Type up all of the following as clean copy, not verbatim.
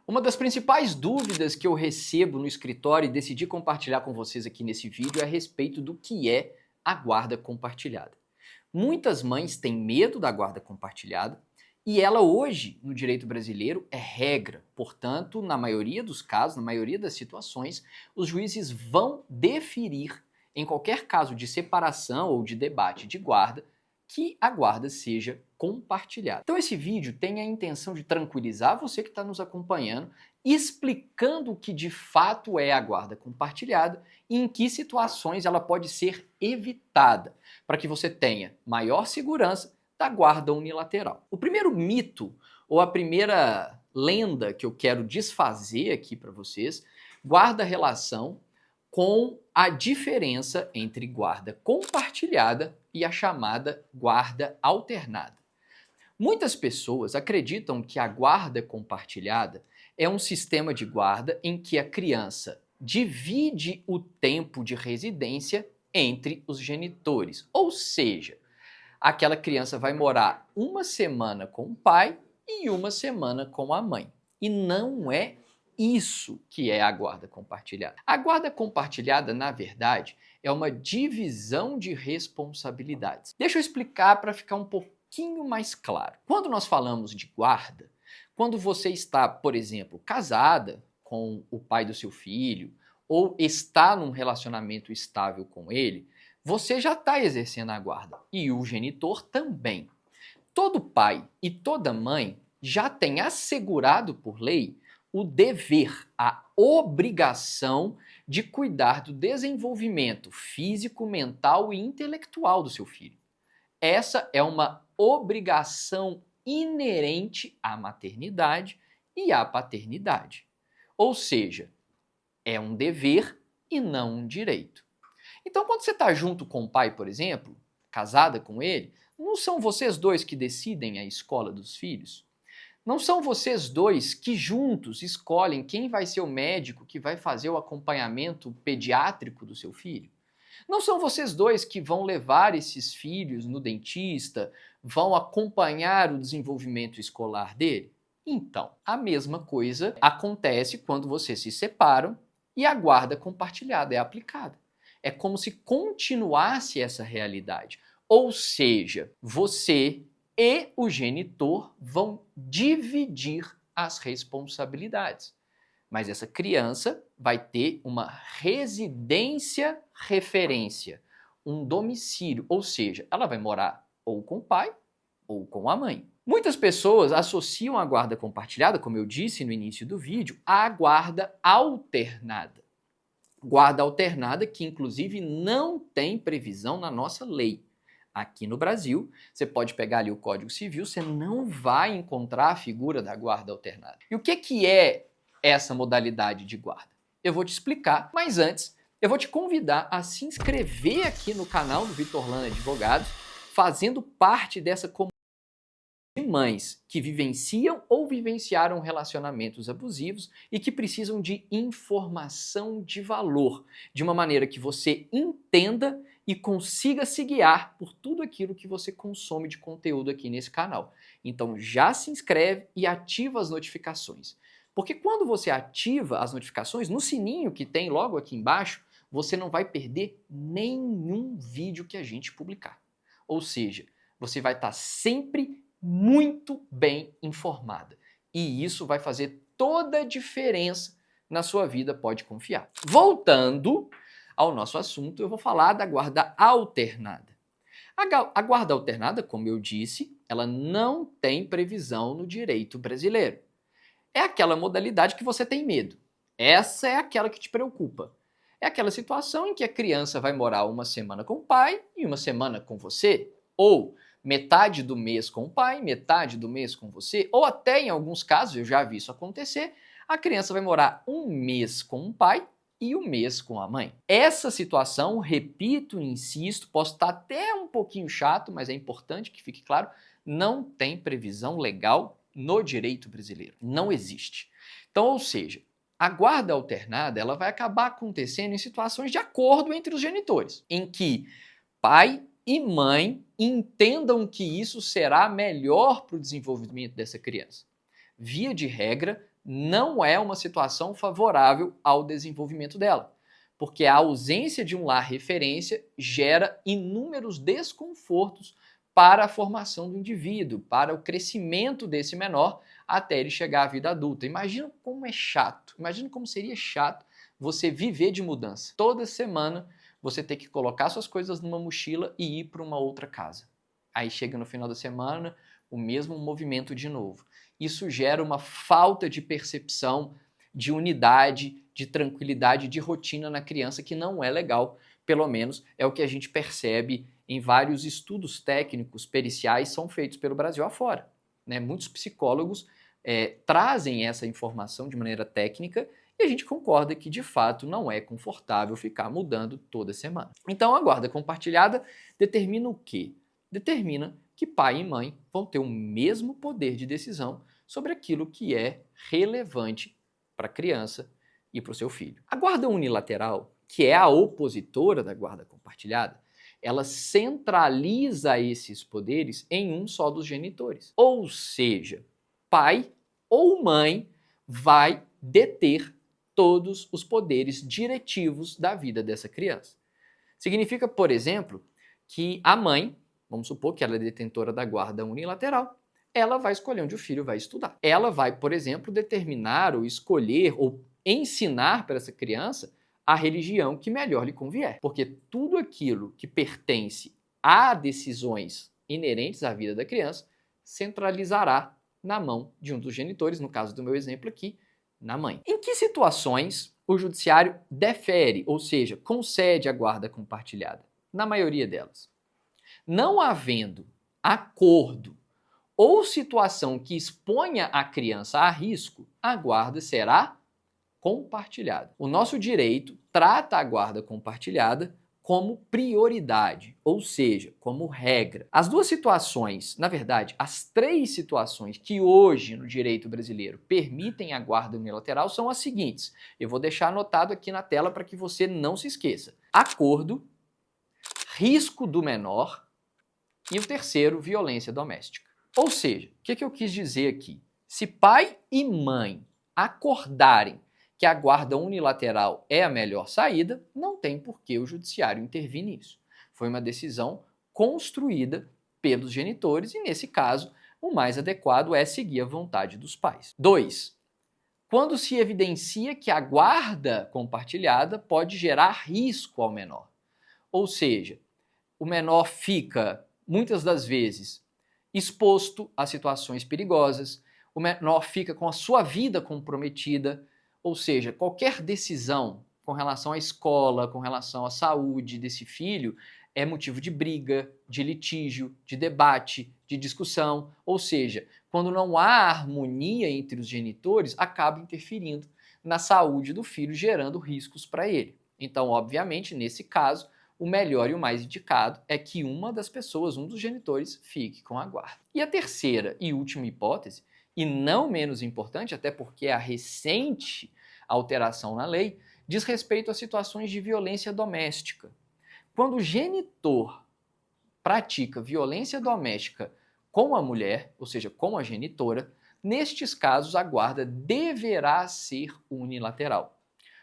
Uma das principais dúvidas que eu recebo no escritório e decidi compartilhar com vocês aqui nesse vídeo é a respeito do que é a guarda compartilhada. Muitas mães têm medo da guarda compartilhada e ela hoje, no direito brasileiro, é regra. Portanto, na maioria dos casos, na maioria das situações, os juízes vão deferir, em qualquer caso de separação ou de debate de guarda, que a guarda seja compartilhada. Então esse vídeo tem a intenção de tranquilizar você que está nos acompanhando, explicando o que de fato é a guarda compartilhada e em que situações ela pode ser evitada, para que você tenha maior segurança da guarda unilateral. O primeiro mito, ou a primeira lenda que eu quero desfazer aqui para vocês, guarda relação com a diferença entre guarda compartilhada e a chamada guarda alternada. Muitas pessoas acreditam que a guarda compartilhada é um sistema de guarda em que a criança divide o tempo de residência entre os genitores, ou seja, aquela criança vai morar uma semana com o pai e uma semana com a mãe. E não é isso que é a guarda compartilhada. A guarda compartilhada, na verdade, é uma divisão de responsabilidades. Deixa eu explicar para ficar um pouquinho mais claro. Quando nós falamos de guarda, quando você está, por exemplo, casada com o pai do seu filho ou está num relacionamento estável com ele, você já está exercendo a guarda e o genitor também. Todo pai e toda mãe já tem assegurado por lei o dever, a obrigação de cuidar do desenvolvimento físico, mental e intelectual do seu filho. Essa é uma obrigação inerente à maternidade e à paternidade. Ou seja, é um dever e não um direito. Então, quando você está junto com o pai, por exemplo, casada com ele, não são vocês dois que decidem a escola dos filhos? Não são vocês dois que juntos escolhem quem vai ser o médico que vai fazer o acompanhamento pediátrico do seu filho? Não são vocês dois que vão levar esses filhos no dentista, vão acompanhar o desenvolvimento escolar dele? Então, a mesma coisa acontece quando vocês se separam e a guarda compartilhada é aplicada. É como se continuasse essa realidade. Ou seja, você e o genitor vão dividir as responsabilidades. Mas essa criança vai ter uma residência referência, um domicílio, ou seja, ela vai morar ou com o pai ou com a mãe. Muitas pessoas associam a guarda compartilhada, como eu disse no início do vídeo, à guarda alternada. Guarda alternada que, inclusive, não tem previsão na nossa lei. Aqui no Brasil, você pode pegar ali o Código Civil, você não vai encontrar a figura da guarda alternada. E o que é essa modalidade de guarda? Eu vou te explicar, mas antes, eu vou te convidar a se inscrever aqui no canal do Vitor Lana Advogados, fazendo parte dessa comunidade de mães que vivenciam ou vivenciaram relacionamentos abusivos e que precisam de informação de valor, de uma maneira que você entenda e consiga se guiar por tudo aquilo que você consome de conteúdo aqui nesse canal. Então já se inscreve e ativa as notificações. Porque quando você ativa as notificações, no sininho que tem logo aqui embaixo, você não vai perder nenhum vídeo que a gente publicar. Ou seja, você vai estar sempre muito bem informada. E isso vai fazer toda a diferença na sua vida, pode confiar. Voltando ao nosso assunto, eu vou falar da guarda alternada. A guarda alternada, como eu disse, ela não tem previsão no direito brasileiro. É aquela modalidade que você tem medo. Essa é aquela que te preocupa. É aquela situação em que a criança vai morar uma semana com o pai e uma semana com você, ou metade do mês com o pai, metade do mês com você, ou até em alguns casos, eu já vi isso acontecer, a criança vai morar um mês com o pai e um mês com a mãe. Essa situação, repito e insisto, posso estar até um pouquinho chato, mas é importante que fique claro, não tem previsão legal no direito brasileiro. Não existe. Então, ou seja, a guarda alternada ela vai acabar acontecendo em situações de acordo entre os genitores, em que pai e mãe entendam que isso será melhor para o desenvolvimento dessa criança. Via de regra, não é uma situação favorável ao desenvolvimento dela, porque a ausência de um lar referência gera inúmeros desconfortos para a formação do indivíduo, para o crescimento desse menor até ele chegar à vida adulta. Imagina como é chato, imagina como seria chato você viver de mudança. Toda semana você ter que colocar suas coisas numa mochila e ir para uma outra casa. Aí chega no final da semana, o mesmo movimento de novo. Isso gera uma falta de percepção, de unidade, de tranquilidade, de rotina na criança que não é legal. Pelo menos é o que a gente percebe em vários estudos técnicos, periciais, são feitos pelo Brasil afora. Né? Muitos psicólogos trazem essa informação de maneira técnica e a gente concorda que, de fato, não é confortável ficar mudando toda semana. Então, a guarda compartilhada determina o quê? Determina que pai e mãe vão ter o mesmo poder de decisão sobre aquilo que é relevante para a criança e para o seu filho. A guarda unilateral, que é a opositora da guarda compartilhada, ela centraliza esses poderes em um só dos genitores. Ou seja, pai ou mãe vai deter todos os poderes diretivos da vida dessa criança. Significa, por exemplo, que a mãe, vamos supor que ela é detentora da guarda unilateral, ela vai escolher onde o filho vai estudar. Ela vai, por exemplo, determinar ou escolher ou ensinar para essa criança a religião que melhor lhe convier. Porque tudo aquilo que pertence a decisões inerentes à vida da criança centralizará na mão de um dos genitores, no caso do meu exemplo aqui, na mãe. Em que situações o judiciário defere, ou seja, concede a guarda compartilhada? Na maioria delas. Não havendo acordo ou situação que exponha a criança a risco, a guarda será compartilhada. O nosso direito trata a guarda compartilhada como prioridade, ou seja, como regra. As duas situações, na verdade, as três situações que hoje no direito brasileiro permitem a guarda unilateral são as seguintes. Eu vou deixar anotado aqui na tela para que você não se esqueça. Acordo, risco do menor e o terceiro, violência doméstica. Ou seja, o que eu quis dizer aqui? Se pai e mãe acordarem que a guarda unilateral é a melhor saída, não tem por que o judiciário intervir nisso. Foi uma decisão construída pelos genitores e, nesse caso, o mais adequado é seguir a vontade dos pais. 2. Quando se evidencia que a guarda compartilhada pode gerar risco ao menor. Ou seja, o menor fica, muitas das vezes, exposto a situações perigosas, o menor fica com a sua vida comprometida, ou seja, qualquer decisão com relação à escola, com relação à saúde desse filho, é motivo de briga, de litígio, de debate, de discussão. Ou seja, quando não há harmonia entre os genitores, acaba interferindo na saúde do filho, gerando riscos para ele. Então, obviamente, nesse caso, o melhor e o mais indicado é que uma das pessoas, um dos genitores, fique com a guarda. E a terceira e última hipótese, e não menos importante, até porque a recente alteração na lei, diz respeito a situações de violência doméstica. Quando o genitor pratica violência doméstica com a mulher, ou seja, com a genitora, nestes casos a guarda deverá ser unilateral.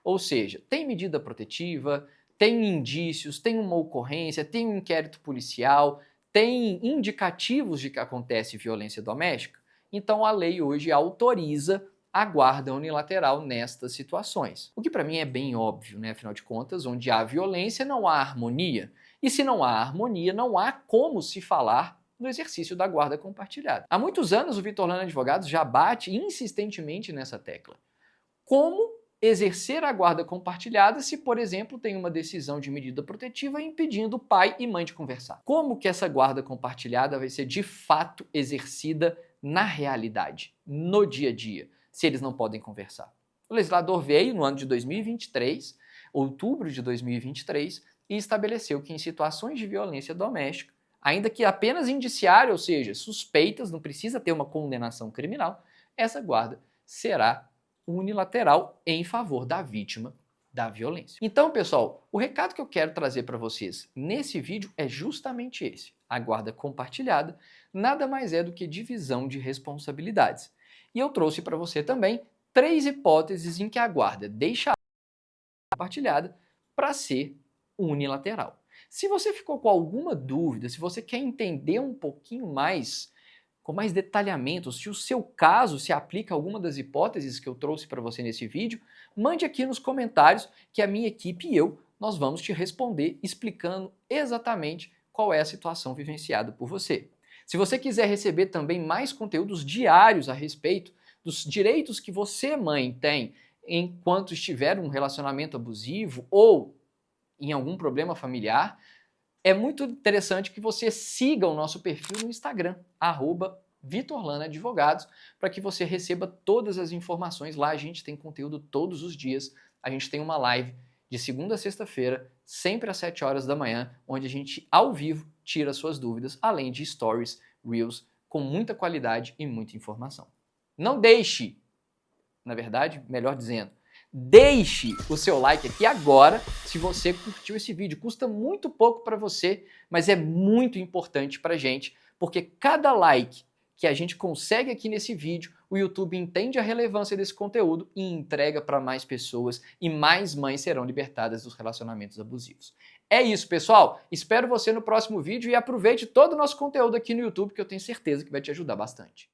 Ou seja, tem medida protetiva, tem indícios, tem uma ocorrência, tem um inquérito policial, tem indicativos de que acontece violência doméstica, então a lei hoje autoriza a guarda unilateral nestas situações. O que para mim é bem óbvio, né? Afinal de contas, onde há violência não há harmonia. E se não há harmonia, não há como se falar no exercício da guarda compartilhada. Há muitos anos o Vitor Lana Advogados já bate insistentemente nessa tecla. Como exercer a guarda compartilhada se, por exemplo, tem uma decisão de medida protetiva impedindo pai e mãe de conversar? Como que essa guarda compartilhada vai ser de fato exercida na realidade, no dia a dia, se eles não podem conversar? O legislador veio no ano de 2023, outubro de 2023, e estabeleceu que em situações de violência doméstica, ainda que apenas indiciária, ou seja, suspeitas, não precisa ter uma condenação criminal, essa guarda será unilateral em favor da vítima da violência. Então, pessoal, o recado que eu quero trazer para vocês nesse vídeo é justamente esse. A guarda compartilhada nada mais é do que divisão de responsabilidades. E eu trouxe para você também 3 hipóteses em que a guarda deixa compartilhada para ser unilateral. Se você ficou com alguma dúvida, se você quer entender um pouquinho mais, com mais detalhamento, se o seu caso se aplica a alguma das hipóteses que eu trouxe para você nesse vídeo, mande aqui nos comentários que a minha equipe e eu, nós vamos te responder explicando exatamente qual é a situação vivenciada por você. Se você quiser receber também mais conteúdos diários a respeito dos direitos que você, mãe, tem enquanto estiver em um relacionamento abusivo ou em algum problema familiar, é muito interessante que você siga o nosso perfil no Instagram, @VitorLanaAdvogados, para que você receba todas as informações. Lá a gente tem conteúdo todos os dias. A gente tem uma live de segunda a sexta-feira, sempre às 7 horas da manhã, onde a gente, ao vivo, tira suas dúvidas, além de stories, reels, com muita qualidade e muita informação. Não deixe, na verdade, melhor dizendo, deixe o seu like aqui agora se você curtiu esse vídeo. Custa muito pouco para você, mas é muito importante para a gente, porque cada like que a gente consegue aqui nesse vídeo, o YouTube entende a relevância desse conteúdo e entrega para mais pessoas e mais mães serão libertadas dos relacionamentos abusivos. É isso, pessoal. Espero você no próximo vídeo e aproveite todo o nosso conteúdo aqui no YouTube, que eu tenho certeza que vai te ajudar bastante.